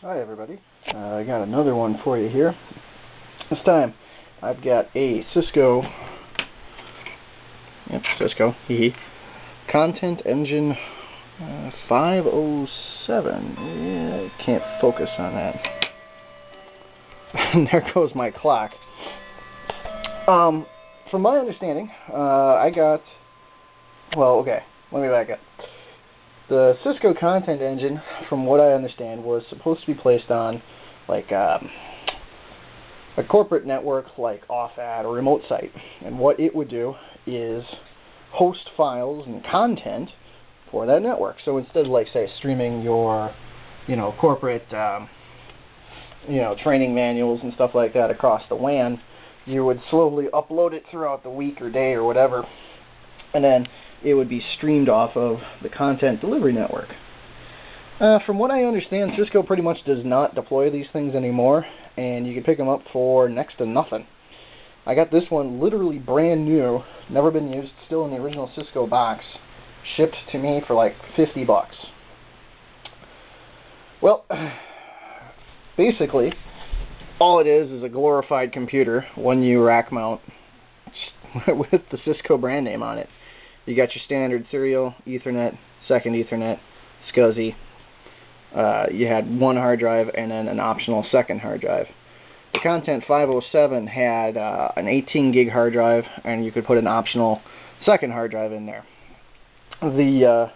Hi everybody, I got another one for you here. This time I've got a Cisco Content Engine 507. Yeah, I can't focus on that. And there goes my clock. From my understanding, let me back up. The Cisco Content Engine, from what I understand, was supposed to be placed on like a corporate network like off-ad or remote site. And what it would do is host files and content for that network. So instead of, like, say, streaming your, corporate, training manuals and stuff like that across the WAN, you would slowly upload it throughout the week or day or whatever, and then it would be streamed off of the content delivery network. From what I understand, Cisco pretty much does not deploy these things anymore, and you can pick them up for next to nothing. I got this one literally brand new, never been used, still in the original Cisco box, shipped to me for like $50. Well, basically, all it is a glorified computer, 1U rack mount, with the Cisco brand name on it. You got your standard serial, Ethernet, second Ethernet, SCSI. You had one hard drive and then an optional second hard drive. The Content 507 had an 18 gig hard drive, and you could put an optional second hard drive in there. The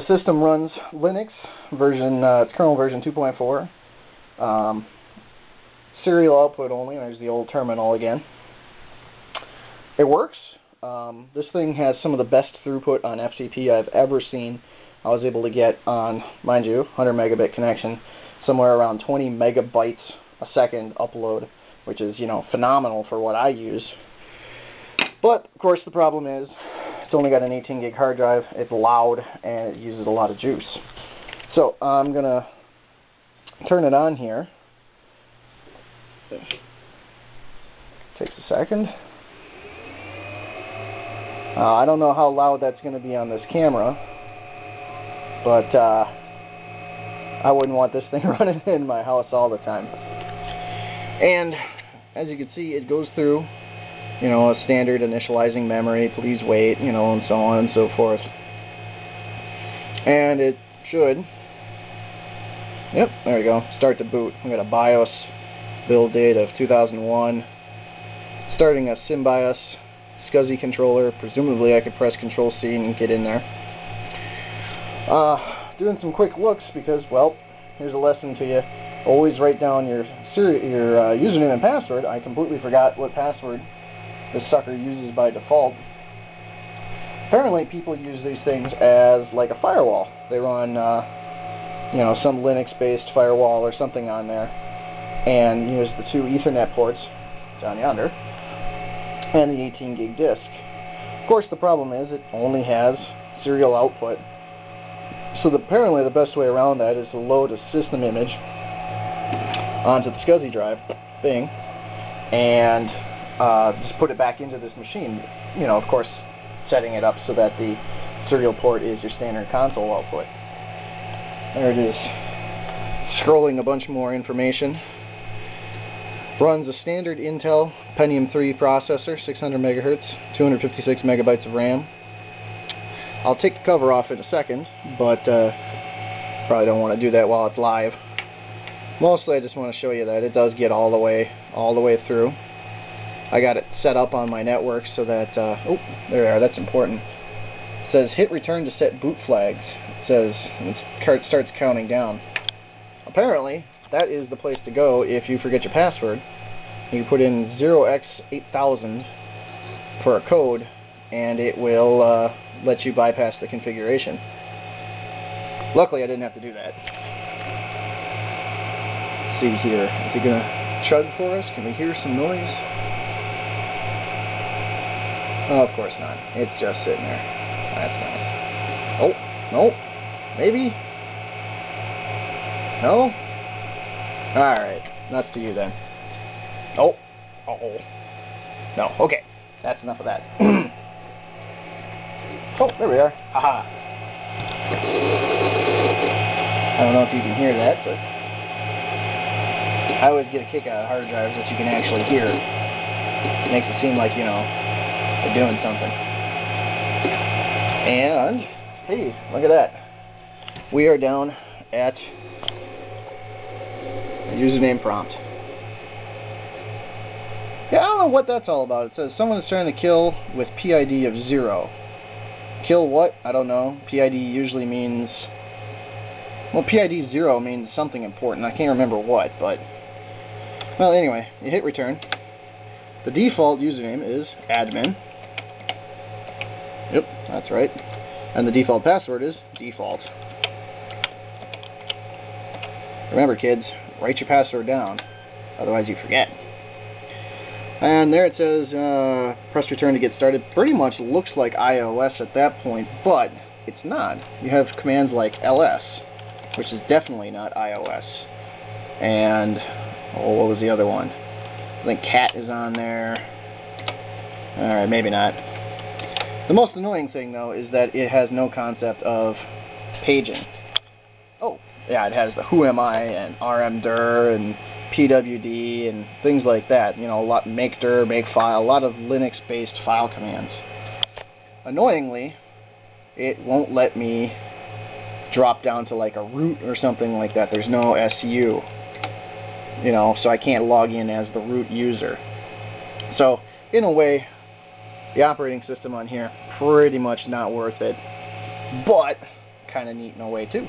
system runs Linux version, it's kernel version 2.4. Serial output only. There's the old terminal again. It works. This thing has some of the best throughput on FTP I've ever seen. I was able to get on, mind you, 100 megabit connection, somewhere around 20 megabytes a second upload, which is, phenomenal for what I use. But, of course, the problem is it's only got an 18 gig hard drive, it's loud, and it uses a lot of juice. So, I'm going to turn it on here. Takes a second. I don't know how loud that's going to be on this camera, but I wouldn't want this thing running in my house all the time. And as you can see, it goes through, a standard initializing memory, please wait, and so on and so forth. And it should, yep, there we go, start to boot. We got a BIOS build date of 2001, starting a SymBIOS SCSI controller. Presumably I could press Control-C and get in there. Doing some quick looks because, well, here's a lesson to you. Always write down your username and password. I completely forgot what password this sucker uses by default. Apparently people use these things as like a firewall. They run, some Linux-based firewall or something on there and use the two Ethernet ports down yonder and the 18 gig disk. Of course, the problem is it only has serial output. So apparently the best way around that is to load a system image onto the SCSI drive thing and just put it back into this machine. Of course, setting it up so that the serial port is your standard console output. There it is. Scrolling a bunch more information. Runs a standard Intel Pentium 3 processor, 600 megahertz, 256 megabytes of RAM. I'll take the cover off in a second, but probably don't want to do that while it's live. Mostly I just want to show you that it does get all the way through. I got it set up on my network so that, oh, there we are, that's important. It says hit return to set boot flags. It says, and it starts counting down. Apparently, that is the place to go if you forget your password. You put in 0x8000 for a code, and it will let you bypass the configuration. Luckily, I didn't have to do that. Let's see here. Is it going to chug for us? Can we hear some noise? Oh, of course not. It's just sitting there. That's nice. Oh, no. Maybe? No? Alright. Nuts to you then. Oh. Uh-oh. No. Okay. That's enough of that. Oh, there we are. Haha. I don't know if you can hear that, but I always get a kick out of hard drives that you can actually hear. It makes it seem like, you know, they're doing something. And, hey, look at that. We are down at the username prompt. Yeah, I don't know what that's all about. It says someone is trying to kill with PID of 0. Kill what? I don't know. PID usually means... Well, PID 0 means something important. I can't remember what, but... Well, anyway, you hit return. The default username is admin. Yep, that's right. And the default password is default. Remember, kids, write your password down. Otherwise you forget. And there it says, press return to get started. Pretty much looks like iOS at that point, but it's not. You have commands like ls, which is definitely not iOS. And, oh, what was the other one? I think cat is on there. Alright, maybe not. The most annoying thing, though, is that it has no concept of paging. Oh, yeah, it has the who am I and rmdir and pwd and things like that. You know, a lot make dir, make file, a lot of Linux-based file commands. Annoyingly, it won't let me drop down to like a root or something like that. There's no SU. You know, so I can't log in as the root user. So, in a way, the operating system on here, pretty much not worth it, but kind of neat in a way too.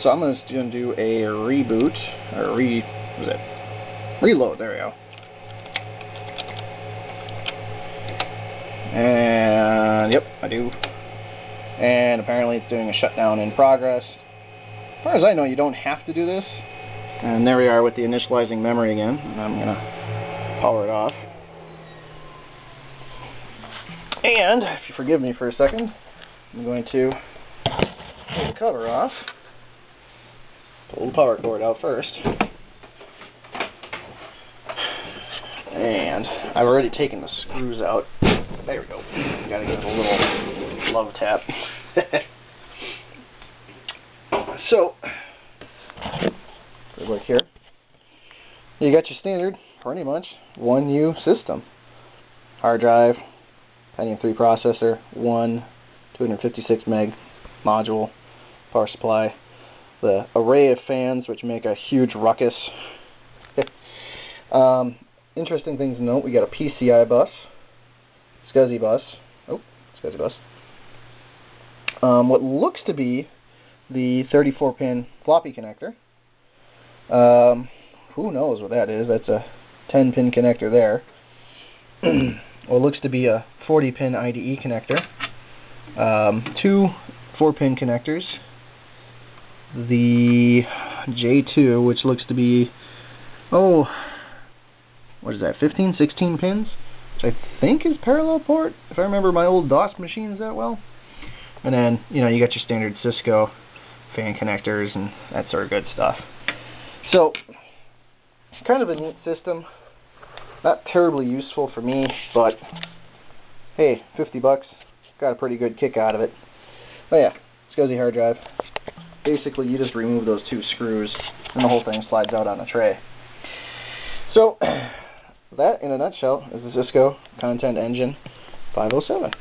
So I'm going to do a reboot, or reload, there we go. And, yep, I do. And apparently it's doing a shutdown in progress. As far as I know, you don't have to do this. And there we are with the initializing memory again. And I'm going to power it off. And, if you forgive me for a second, I'm going to pull the cover off. Pull the power cord out first. And I've already taken the screws out. There we go. Gotta give it a little love tap. So, good look here. You got your standard, pretty much, 1U system. Hard drive, Pentium 3 processor, 256 meg module, power supply, the array of fans which make a huge ruckus. Interesting things to note, we got a PCI bus, SCSI bus, SCSI bus. What looks to be the 34-pin floppy connector. Who knows what that is? That's a 10-pin connector there. What looks to be a 40-pin IDE connector. 2 4-pin connectors. The J2, which looks to be, what is that, 15, 16 pins? Which I think is parallel port, if I remember my old DOS machines that well. And then, you know, you got your standard Cisco fan connectors and that sort of good stuff. So, it's kind of a neat system. Not terribly useful for me, but hey, $50, got a pretty good kick out of it. But yeah, SCSI hard drive. Basically, you just remove those 2 screws, and the whole thing slides out on a tray. So, that, in a nutshell, is the Cisco Content Engine 507.